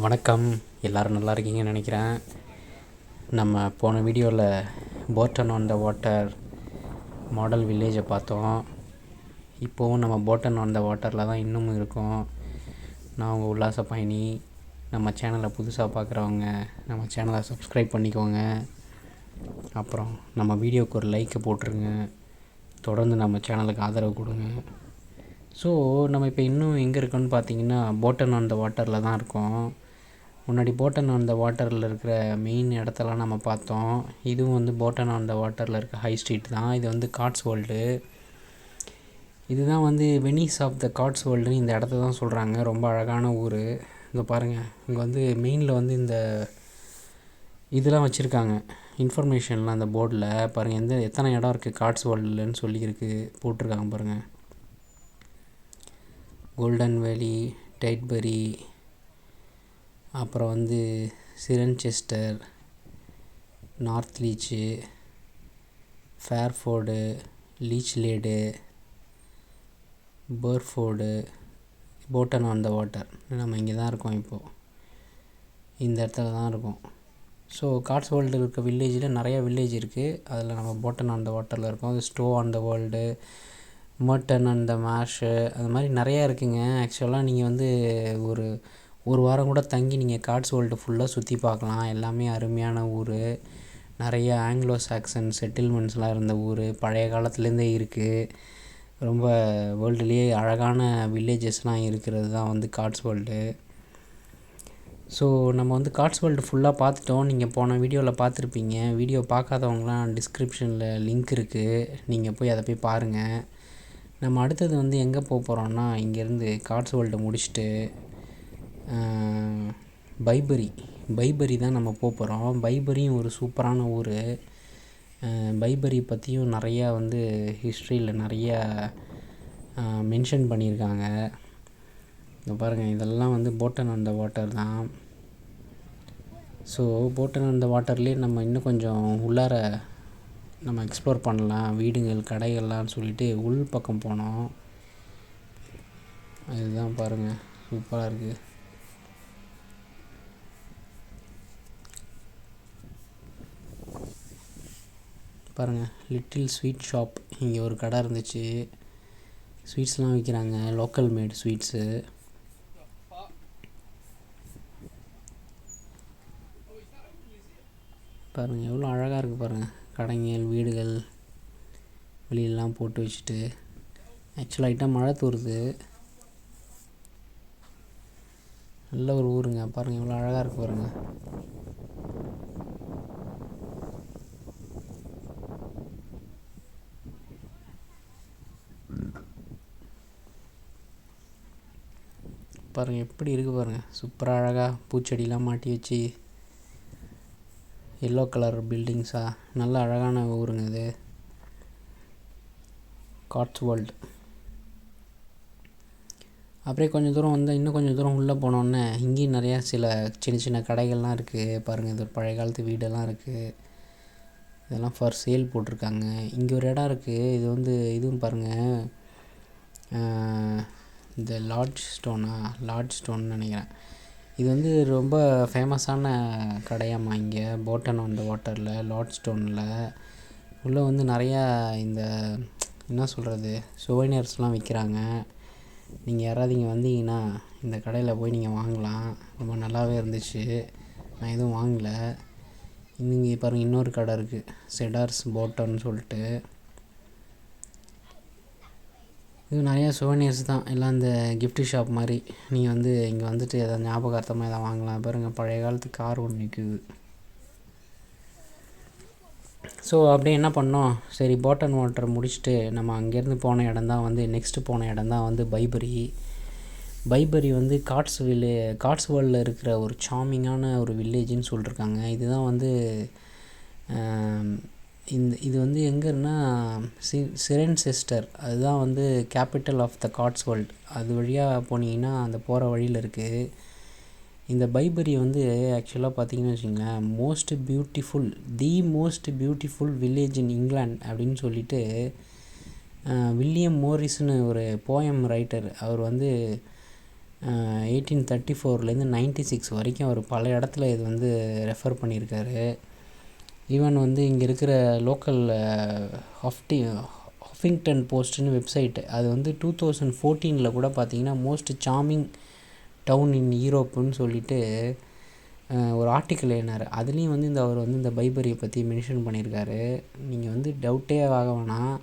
வணக்கம். எல்லோரும் நல்லா இருக்கீங்கன்னு நினைக்கிறேன். நம்ம போன வீடியோவில் போட்டன் ஆன் த வாட்டர் மாடல் வில்லேஜை பார்த்தோம். இப்போவும் நம்ம போட்டன் ஆன் த வாட்டரில் தான் இன்னமும் இருக்கோம். நான் உங்கள் உல்லாச பயணி. நம்ம சேனலை புதுசாக பார்க்குறவங்க நம்ம சேனலை சப்ஸ்கிரைப் பண்ணிக்கோங்க. அப்புறம் நம்ம வீடியோவுக்கு ஒரு லைக்கை போட்டுருங்க. தொடர்ந்து நம்ம சேனலுக்கு ஆதரவு கொடுங்க. ஸோ நம்ம இப்போ இன்னும் எங்கே இருக்கோன்னு பார்த்தீங்கன்னா போட்டன் ஆன் த வாட்டரில் தான் இருக்கோம். முன்னாடி போட்டன் ஆன் த வாட்டரில் இருக்கிற மெயின் இடத்தெல்லாம் நம்ம பார்த்தோம். இதுவும் வந்து போட்டன் ஆன் த வாட்டரில் இருக்க ஹை ஸ்ட்ரீட் தான். இது வந்து காட்ஸ்வோல்டு. இதுதான் வந்து வெனிஸ் ஆஃப் த காட்ஸ்வோல்டுன்னு இந்த இடத்த தான் சொல்கிறாங்க. ரொம்ப அழகான ஊர். இங்கே பாருங்கள், இங்கே வந்து மெயினில் வந்து இந்த இதெல்லாம் வச்சுருக்காங்க, இன்ஃபர்மேஷன்லாம் அந்த போர்டில் பாருங்கள். எத்தனை இடம் இருக்குது காட்ஸ்வோல்டுலன்னு சொல்லியிருக்கு, போட்டிருக்காங்க பாருங்கள். கோல்டன் வேலி, டைட்பரி, அப்புறம் வந்து Cirencester, Northleach, Fairford, Lechlade, Burford, Bourton on the water. நம்ம இங்கே தான் இருக்கோம். இப்போது இந்த இடத்துல தான் இருக்கோம். ஸோ காட்ஸ்வோல்டு இருக்க வில்லேஜில் நிறையா வில்லேஜ் இருக்குது. அதில் நம்ம போட்டன் ஆன் த வாட்டரில் இருக்கோம். அது Stow on the Wold, Moreton and the Marsh, அது மாதிரி நிறையா இருக்குங்க. ஆக்சுவலாக நீங்கள் வந்து ஒரு வாரம் கூட தங்கி நீங்கள் காட்ஸ்வோல்டு ஃபுல்லாக சுற்றி பார்க்கலாம். எல்லாமே அருமையான ஊர். நிறைய ஆங்கிலோ சாக்சன் செட்டில்மெண்ட்ஸ்லாம் இருந்த ஊர், பழைய காலத்துலேருந்தே இருக்குது. ரொம்ப வேர்ல்டுலேயே அழகான வில்லேஜஸ்லாம் இருக்கிறது தான் வந்து காட்ஸ்வோல்டு. ஸோ நம்ம வந்து காட்ஸ்வோல்டு ஃபுல்லாக பார்த்துட்டோம். நீங்கள் போன வீடியோவில் பார்த்துருப்பீங்க. வீடியோ பார்க்காதவங்களாம் டிஸ்கிரிப்ஷனில் லிங்க் இருக்குது, நீங்கள் போய் அதை போய் பாருங்கள். நம்ம அடுத்தது வந்து எங்கே போக போகிறோன்னா, இங்கேருந்து காட்ஸ்வோல்டை முடிச்சுட்டு பைபரி தான் நம்ம போகிறோம். பைபரியும் ஒரு சூப்பரான ஊர். பைபரி பற்றியும் நிறையா வந்து ஹிஸ்ட்ரியில் நிறையா மென்ஷன் பண்ணியிருக்காங்க. இங்கே பாருங்கள், இதெல்லாம் வந்து போட்டன் ஆன் த வாட்டர் தான். ஸோ போட்டன் ஆன் த வாட்டர்லேயே நம்ம இன்னும் கொஞ்சம் உள்ளார நம்ம எக்ஸ்ப்ளோர் பண்ணலாம். வீடுகள், கடைகள்லாம் சொல்லிட்டு உள் பக்கம் போனோம். இதுதான் பாருங்கள், சூப்பராக இருக்குது. பாருங்கள், லிட்டில் ஸ்வீட் ஷாப். இங்கே ஒரு கடை இருந்துச்சு. ஸ்வீட்ஸ்லாம் விற்கிறாங்க, லோக்கல் மேட் ஸ்வீட்ஸு. பாருங்கள் எவ்வளோ அழகாக இருக்குது பாருங்கள். கடைங்கள், வீடுகள் வெளியெல்லாம் போட்டு வச்சுட்டு. ஆக்சுவலாக லைட்டாக மழை தூருது. நல்ல ஒரு ஊருங்க. பாருங்கள் எவ்வளோ அழகாக இருக்குது பாருங்கள். பாருங்கள் எப்படி இருக்குது பாருங்கள். சூப்பராக அழகாக பூச்செடிலாம் மாட்டி வச்சு, எல்லோ கலர் பில்டிங்ஸாக, நல்ல அழகான ஊருங்க இது காட்ஸ்வோல்டு. அப்படியே கொஞ்சம் தூரம் வந்து இன்னும் கொஞ்சம் தூரம் உள்ளே போனோன்னே இங்கேயும் நிறையா சில சின்ன சின்ன கடைகள்லாம் இருக்குது. பாருங்கள், இது ஒரு பழைய காலத்து வீடெல்லாம் இருக்குது. இதெல்லாம் ஃபார் சேல் போட்டிருக்காங்க. இங்கே ஒரு இடம் இருக்குது. இது வந்து இதுவும் பாருங்கள், இந்த லார்ஜ் ஸ்டோன்னு நினைக்கிறேன். இது வந்து ரொம்ப ஃபேமஸான கடையாம்மா இங்கே போட்டன் ஆன் த வாட்டரில், லார்ஜ் ஸ்டோனில். உள்ளே வந்து நிறையா இந்த என்ன சொல்கிறது, சுவைனர்ஸ்லாம் விற்கிறாங்க. நீங்கள் யாராவது இங்கே வந்தீங்கன்னா இந்த கடையில் போய் நீங்கள் வாங்கலாம். ரொம்ப நல்லாவே இருந்துச்சு. நான் எதுவும் வாங்கலை. இங்கே பாருங்கள், இன்னொரு கடை இருக்குது, செடார்ஸ் போட்டன்னு சொல்லிட்டு. இது நிறையா சுவனீர்ஸ் தான், எல்லாம் இந்த கிஃப்ட் ஷாப் மாதிரி. நீங்கள் வந்து இங்கே வந்துட்டு எதாவது ஞாபகார்த்தமாக எதாவது வாங்கலாம். பாருங்கள், பழைய காலத்து கார் ஒன்று நிற்குது. ஸோ அப்படியே என்ன பண்ணோம், சரி போட்டன் வாட்டர் முடிச்சுட்டு நம்ம அங்கேருந்து போன இடம் தான் வந்து நெக்ஸ்ட்டு போன இடம் தான் வந்து பைபரி வந்து காட்ஸ்வேர்ல்டில் இருக்கிற ஒரு சாமிங்கான ஒரு வில்லேஜ்னு சொல்லியிருக்காங்க. இதுதான் வந்து இது வந்து எங்கன்னா சிரன்செஸ்டர், அதுதான் வந்து கேபிட்டல் ஆஃப் த காட்ஸ்வோல்டு. அது வழியாக போனீங்கன்னா அந்த போகிற வழியில் இருக்குது. இந்த பைபரி வந்து ஆக்சுவலாக பார்த்தீங்கன்னு வச்சுங்களேன், தி மோஸ்ட் பியூட்டிஃபுல் வில்லேஜ் இன் இங்கிலாந்து அப்படின்னு சொல்லிட்டு வில்லியம் மோரிஸ்னு ஒரு போயம் ரைட்டர் அவர் வந்து 1834லேருந்து 96 வரைக்கும் அவர் பல இடத்துல இது வந்து ரெஃபர் பண்ணியிருக்காரு. ஈவன் வந்து இங்கே இருக்கிற லோக்கல் ஹஃபிங்டன் போஸ்ட்டுன்னு வெப்சைட்டு, அது வந்து 2014 கூட பார்த்திங்கன்னா மோஸ்ட் சார்மிங் டவுன் இன் யூரோப்புன்னு சொல்லிட்டு ஒரு ஆர்டிக்கல் எழுதினார். அதுலேயும் வந்து அவர் வந்து இந்த பைபரியை பற்றி மென்ஷன் பண்ணியிருக்காரு. நீங்கள் வந்து டவுட்டே ஆக வேணாம்,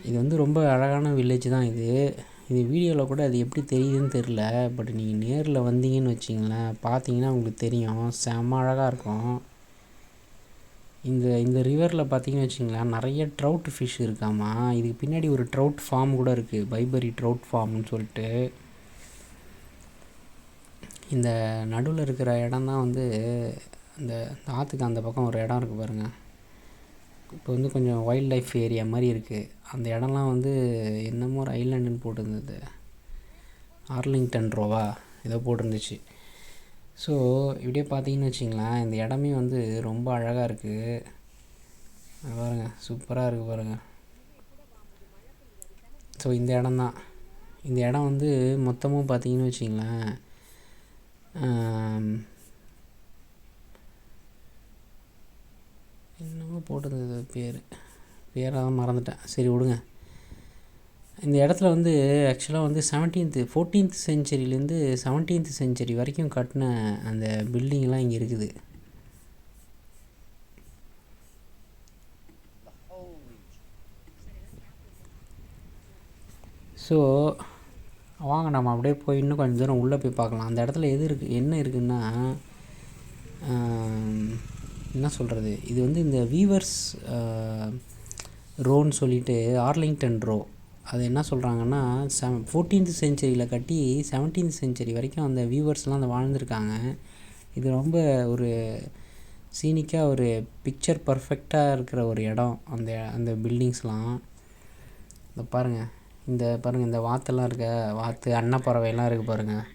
இது வந்து ரொம்ப அழகான வில்லேஜ் தான் இது. வீடியோவில் கூட அது எப்படி தெரியுதுன்னு தெரில, பட் நீங்கள் நேரில் வந்தீங்கன்னு வச்சிங்களேன், பார்த்தீங்கன்னா உங்களுக்கு தெரியும், செம்ம அழகாக இருக்கும். இந்த ரிவரில் பார்த்தீங்கன்னு வச்சிங்களேன், நிறைய ட்ரவுட் ஃபிஷ் இருக்காமா. இதுக்கு பின்னாடி ஒரு ட்ரவுட் ஃபார்ம் கூட இருக்குது, பைபரி ட்ரவுட் ஃபார்ம்னு சொல்லிட்டு. இந்த நடுவில் இருக்கிற இடம் தான் வந்து இந்த ஆற்றுக்கு அந்த பக்கம் ஒரு இடம் இருக்குது பாருங்கள். இப்போ வந்து கொஞ்சம் வைல்ட் லைஃப் ஏரியா மாதிரி இருக்குது. அந்த இடம்லாம் வந்து என்னமோ ஒரு ஐலாண்டுன்னு போட்டிருந்தது, ஆர்லிங்டன் ரோவா ஏதோ போட்டிருந்துச்சு. ஸோ இப்படியே பார்த்தீங்கன்னு வச்சிங்களேன், இந்த இடமே வந்து ரொம்ப அழகாக இருக்குது பாருங்கள், சூப்பராக இருக்குது பாருங்கள். ஸோ இந்த இடம்தான், இந்த இடம் வந்து மொத்தமும் பார்த்தீங்கன்னு வச்சிங்களேன், என்னமோ போட்டிருந்தது பேராக மறந்துட்டேன், சரி விடுங்க. இந்த இடத்துல வந்து ஆக்சுவலாக வந்து 14th செஞ்சுரியிலேருந்து 17th செஞ்சுரி வரைக்கும் கட்டின அந்த பில்டிங்லாம் இங்கே இருக்குது. ஸோ வாங்க நம்ம அப்படியே போய் இன்னும் கொஞ்சம் தூரம் உள்ளே போய் பார்க்கலாம். அந்த இடத்துல என்ன இருக்குதுன்னா, என்ன சொல்கிறது, இது வந்து இந்த வீவர்ஸ் ரோன்னு சொல்லிட்டு ஆர்லிங்டன் ரோ, அது என்ன சொல்கிறாங்கன்னா 14th செஞ்சுரியில் கட்டி 17th செஞ்சுரி வரைக்கும் அந்த வீவர்ஸ்லாம் அந்த வாழ்ந்துருக்காங்க. இது ரொம்ப ஒரு சீனிக்காக ஒரு பிக்சர் பர்ஃபெக்டாக இருக்கிற ஒரு இடம். அந்த பில்டிங்ஸ்லாம் பாருங்கள், இந்த வாத்தெல்லாம் வாத்து அன்னப்பறவைலாம் இருக்குது பாருங்கள்.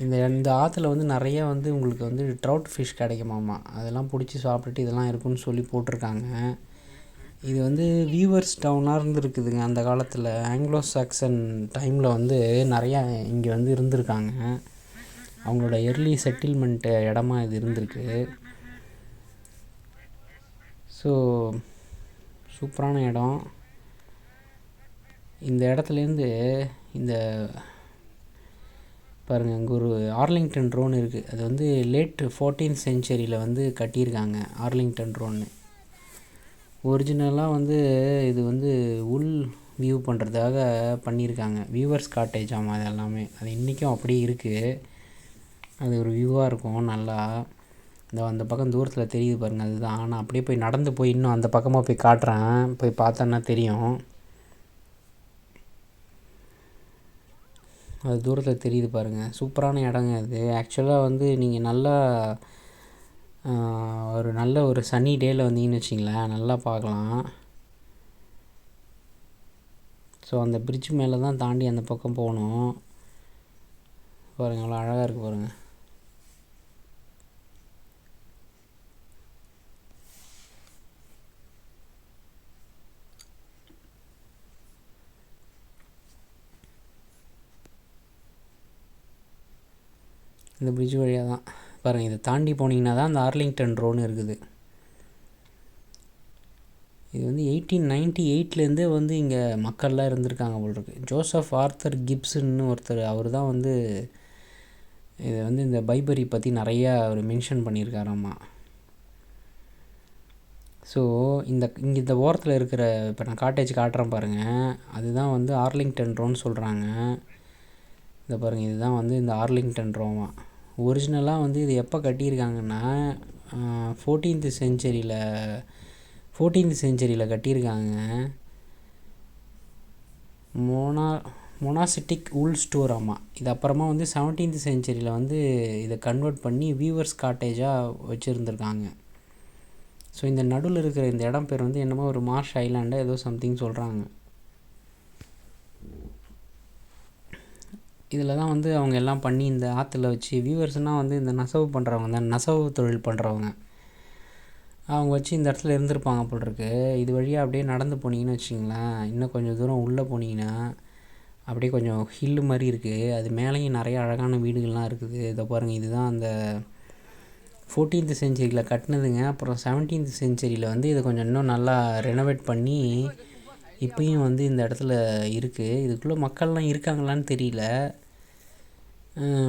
இந்த ஆற்றுல வந்து நிறைய வந்து உங்களுக்கு வந்து ட்ரவுட் ஃபிஷ் கிடைக்குமாமா. அதெல்லாம் பிடிச்சி சாப்பிட்டுட்டு இதெல்லாம் இருக்குன்னு சொல்லி போட்டிருக்காங்க. இது வந்து வீவர்ஸ் டவுனாக இருந்துருக்குதுங்க அந்த காலத்தில். ஆங்கிலோ சாக்சன் டைமில் வந்து நிறையா இங்கே வந்து இருந்திருக்காங்க. அவங்களோட எர்லி செட்டில்மெண்ட்டு இடமா இது இருந்திருக்கு. ஸோ சூப்பரான இடம். இந்த இடத்துலேருந்து இந்த பாருங்கள், அங்கே ஒரு ஆர்லிங்டன் ரோன் இருக்குது. அது வந்து லேட் 14th செஞ்சுரியில் வந்து கட்டியிருக்காங்க ஆர்லிங்டன் ரோன்னு. ஒரிஜினலாக வந்து இது வந்து உள் வியூ பண்ணுறதுக்காக பண்ணியிருக்காங்க. வியூவர்ஸ் காட்டேஜ் ஆமாம் அது எல்லாமே. அது இன்றைக்கும் அப்படியே இருக்குது. அது ஒரு வியூவாக இருக்கும் நல்லா. அந்த பக்கம் தூரத்தில் தெரியுது பாருங்கள், அதுதான். நான் அப்படியே போய் நடந்து போய் இன்னும் அந்த பக்கமாக போய் காட்டுறேன், போய் பார்த்தோன்னா தெரியும். அது தூரத்தில் தெரியுது பாருங்கள், சூப்பரான இடங்க அது. ஆக்சுவலாக வந்து நீங்கள் நல்லா நல்ல ஒரு சன்னி டேயில் வந்தீங்கன்னு வச்சிங்களேன், நல்லா பார்க்கலாம். ஸோ அந்த பிரிட்ஜ் மேலே தான் தாண்டி அந்த பக்கம் போகணும். பாருங்கள் அவ்வளோ அழகாக இருக்குது பாருங்கள். இந்த பிரிட்ஜ் வழியாக தான் பாருங்கள், இதை தாண்டி போனீங்கன்னா தான் அந்த ஆர்லிங்டன் ரோன்னு இருக்குது. இது வந்து 1898லேருந்தே வந்து இங்கே மக்கள்லாம் இருந்திருக்காங்க போல் இருக்குது. ஜோசப் ஆர்த்தர் கிப்ஸுன்னு ஒருத்தர், அவர் தான் வந்து இதை வந்து இந்த பைபரி பற்றி நிறையா அவர் மென்ஷன் பண்ணியிருக்காராம்மா. ஸோ இங்கே இந்த ஓரத்தில் இருக்கிற இப்போ நான் காட்டேஜ் காட்டுறேன் பாருங்கள், அதுதான் வந்து ஆர்லிங்டன் ரோன்னு சொல்கிறாங்க. இந்த பாருங்கள், இதுதான் வந்து இந்த ஆர்லிங்டன் ரோவா. ஒரிஜினலாக வந்து இது எப்போ கட்டியிருக்காங்கன்னா 14th செஞ்சுரியில் கட்டியிருக்காங்க. மொனாசிட்டிக் உல் ஸ்டோர் ஆமாம். இது அப்புறமா வந்து 17th செஞ்சுரியில் வந்து இதை கன்வெர்ட் பண்ணி வீவர்ஸ் காட்டேஜாக வச்சுருந்துருக்காங்க. ஸோ இந்த நடுவில் இருக்கிற இந்த இடம் பேர் வந்து என்னமோ ஒரு மார்ஷ் ஐலாண்டு ஏதோ சம்திங் சொல்கிறாங்க. இதில் தான் வந்து அவங்க எல்லாம் பண்ணி இந்த ஆற்றுல வச்சு, வியூவர்ஸ்னால் வந்து இந்த நெசவு பண்ணுறவங்க தான், நெசவு தொழில் பண்ணுறவங்க, அவங்க வச்சு இந்த இடத்துல இருந்திருப்பாங்க போல் இருக்கு. இது வழியாக அப்படியே நடந்து போனீங்கன்னு வச்சிங்களேன், இன்னும் கொஞ்சம் தூரம் உள்ளே போனீங்கன்னா அப்படியே கொஞ்சம் ஹில்லு மாதிரி இருக்குது. அது மேலேயும் நிறைய அழகான வீடுகள்லாம் இருக்குது. இதை பாருங்கள், இதுதான் அந்த 14th செஞ்சுரியில் கட்டினதுங்க. அப்புறம் 17th செஞ்சுரியில் வந்து இதை கொஞ்சம் இன்னும் நல்லா ரெனோவேட் பண்ணி இப்போயும் வந்து இந்த இடத்துல இருக்குது. இதுக்குள்ளே மக்கள்லாம் இருக்காங்களான்னு தெரியல.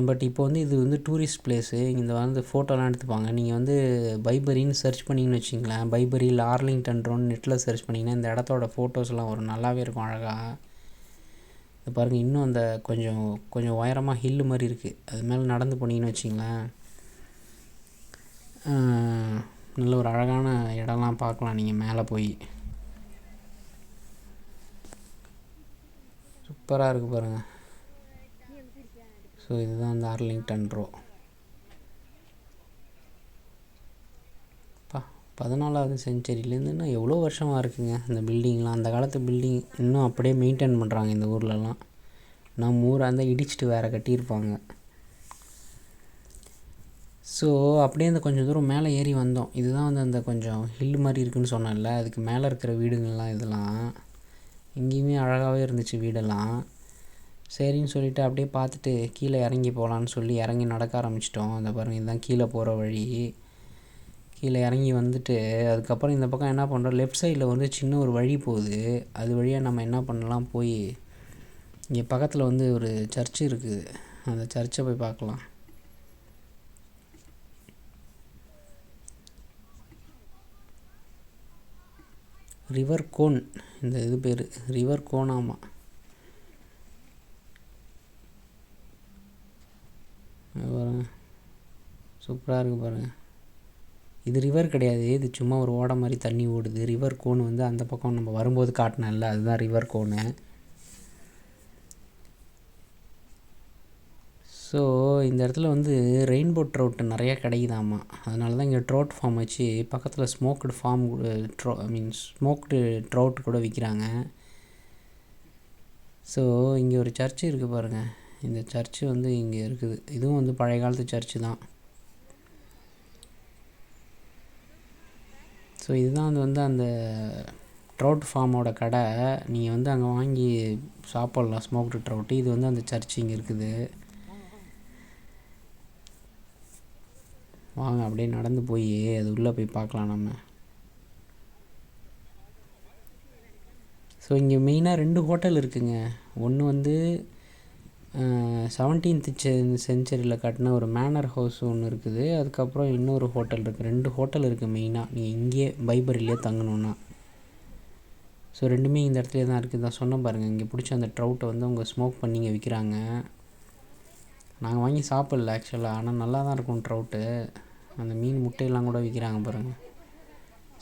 பட் இப்போ வந்து இது வந்து டூரிஸ்ட் பிளேஸு. இந்த வந்து ஃபோட்டோலாம் எடுத்துப்பாங்க. நீங்கள் வந்து பைபரின்னு சர்ச் பண்ணிங்கன்னு வச்சிங்களேன், பைபரி இல்லை ஆர்லிங்டன் ரோன் நெட்டில் சர்ச் பண்ணிங்கன்னா இந்த இடத்தோட ஃபோட்டோஸ்லாம் வரும். நல்லாவே இருக்கும் அழகாக. இது பாருங்கள், இன்னும் அந்த கொஞ்சம் கொஞ்சம் உயரமாக ஹில்லு மாதிரி இருக்குது. அது மேலே நடந்து போனீங்கன்னு வச்சிங்களேன், நல்ல ஒரு அழகான இடம்லாம் பார்க்கலாம் நீங்கள் மேலே போய். சூப்பராக இருக்குது பாருங்கள். ஸோ இதுதான் அந்த ஆர்லிங்டன் ரோ. 14th செஞ்சுரியிலேருந்து இன்னும் எவ்வளோ வருஷமாக இருக்குங்க இந்த பில்டிங்லாம். அந்த காலத்து பில்டிங் இன்னும் அப்படியே மெயின்டைன் பண்ணுறாங்க இந்த ஊர்லலாம். நம்ம ஊரை அந்த இடிச்சிட்டு வேறு கட்டியிருப்பாங்க. ஸோ அப்படியே அந்த கொஞ்சம் தூரம் மேலே ஏறி வந்தோம். இதுதான் வந்து அந்த கொஞ்சம் ஹில்லு மாதிரி இருக்குதுன்னு சொன்னேன்ல, அதுக்கு மேலே இருக்கிற வீடுங்கள்லாம் இதெல்லாம். இங்கேயுமே அழகாகவே இருந்துச்சு வீடெல்லாம். சரின்னு சொல்லிவிட்டு அப்படியே பார்த்துட்டு கீழே இறங்கி போகலான்னு சொல்லி இறங்கி நடக்க ஆரம்பிச்சிட்டோம். அந்த பாருங்கள், இதுதான் கீழே போகிற வழி. கீழே இறங்கி வந்துட்டு அதுக்கப்புறம் இந்த பக்கம் என்ன பண்ணுறோம், லெஃப்ட் சைடில் வந்து சின்ன ஒரு வழி போகுது. அது வழியாக நம்ம என்ன பண்ணலாம், போய் இங்கே பக்கத்தில் வந்து ஒரு சர்ச்சு இருக்குது, அந்த சர்ச்சை போய் பார்க்கலாம். ரிவர் கோன், இந்த இது பேர் ரிவர் கோனாமா. பாருங்கள், சூப்பராக இருக்குது பாருங்கள். இது ரிவர் கிடையாது, இது சும்மா ஒரு ஓடை மாதிரி தண்ணி ஓடுது. ரிவர் கோன் வந்து அந்த பக்கம் நம்ம வரும்போது காட்டினேன்ல, அதுதான் ரிவர் கோனு. ஸோ இந்த இடத்துல வந்து ரெயின்போ ட்ரவுட்டு நிறையா கிடைக்குதாம்மா. அதனால தான் இங்கே ட்ரவுட் ஃபார்ம் வச்சு பக்கத்தில் ஸ்மோக்டு ஃபார்ம் ஸ்மோக்டு ட்ரவுட் கூட விற்கிறாங்க. ஸோ இங்கே ஒரு சர்ச்சு இருக்குது பாருங்கள். இந்த சர்ச்சு வந்து இங்கே இருக்குது. இதுவும் வந்து பழைய காலத்து சர்ச்சு தான். ஸோ இதுதான் வந்து அந்த ட்ரவுட் ஃபார்மோட கடை. நீங்கள் வந்து அங்கே வாங்கி சாப்பிட்லாம் ஸ்மோக்டு ட்ரவுட்டு. இது வந்து அந்த சர்ச் இங்கே இருக்குது. வாங்க அப்படியே நடந்து போய் அது உள்ளே போய் பார்க்கலாம் நம்ம. ஸோ இங்கே மெயினாக 2 ஹோட்டல் இருக்குதுங்க. ஒன்று வந்து 17th செஞ்சுரியில் கட்டின ஒரு மேனர் ஹவுஸ் ஒன்று இருக்குது. அதுக்கப்புறம் இன்னொரு ஹோட்டல் இருக்குது. 2 ஹோட்டல் இருக்குது மெயினாக நீங்கள் இங்கேயே பைபரிலே தங்கணுன்னா. ஸோ ரெண்டுமே இந்த இடத்துல தான் இருக்குது. தான் சொன்ன பாருங்கள், இங்கே பிடிச்ச அந்த ட்ரவுட்டை வந்து அவங்க ஸ்மோக் பண்ணி இங்கே விற்கிறாங்க. நாங்கள் வாங்கி சாப்பிடல ஆக்சுவலாக, ஆனால் நல்லா தான் இருக்கும் ட்ரவுட்டு. அந்த மீன் முட்டையெல்லாம் கூட விற்கிறாங்க பாருங்கள்.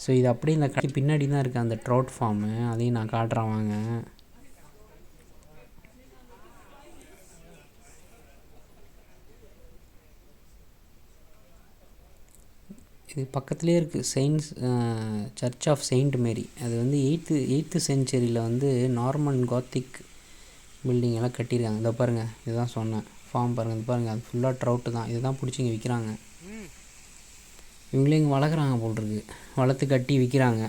ஸோ இது அப்படியே இந்த கடைக்கு பின்னாடி தான் இருக்குது அந்த ட்ரவுட் ஃபார்மு. அதையும் நான் காட்டுறேன் வாங்க. இது பக்கத்துலேயே இருக்குது சர்ச் ஆஃப் செயின்ட் மேரி. அது வந்து 8th செஞ்சுரியில் வந்து நார்மன் காத்திக் பில்டிங் எல்லாம் கட்டியிருக்காங்க. இதை பாருங்கள், இதுதான் சொன்னேன் ஃபார்ம் பாருங்கள். இது பாருங்கள், அது ஃபுல்லாக ட்ரவுட்டு தான். இதுதான் பிடிச்சி இங்கே விற்கிறாங்க. இவங்களே இங்கே வளர்க்குறாங்க போல்ருக்கு, வளர்த்து கட்டி விற்கிறாங்க.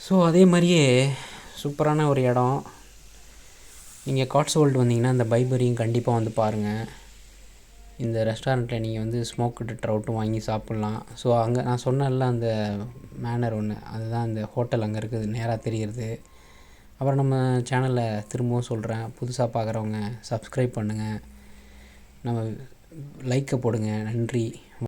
ஸோ அதே மாதிரியே சூப்பரான ஒரு இடம். நீங்கள் காட்ஸ்வோல்டு வந்தீங்கன்னா இந்த பைபரியும் கண்டிப்பாக வந்து பாருங்கள். இந்த ரெஸ்டாரண்ட்டில் நீங்கள் வந்து ஸ்மோக்டு ட்ரவுட்டும் வாங்கி சாப்பிட்லாம். ஸோ அங்கே நான் சொன்னேன்ல அந்த மேனர் ஒன்று, அதுதான் அந்த ஹோட்டல் அங்கே இருக்குது, நேராக தெரிகிறது. அப்புறம் நம்ம சேனலை திரும்பவும் சொல்கிறேன், புதுசாக பார்க்குறவங்க சப்ஸ்கிரைப் பண்ணுங்கள், நம்ம லைக்கை போடுங்க. நன்றி.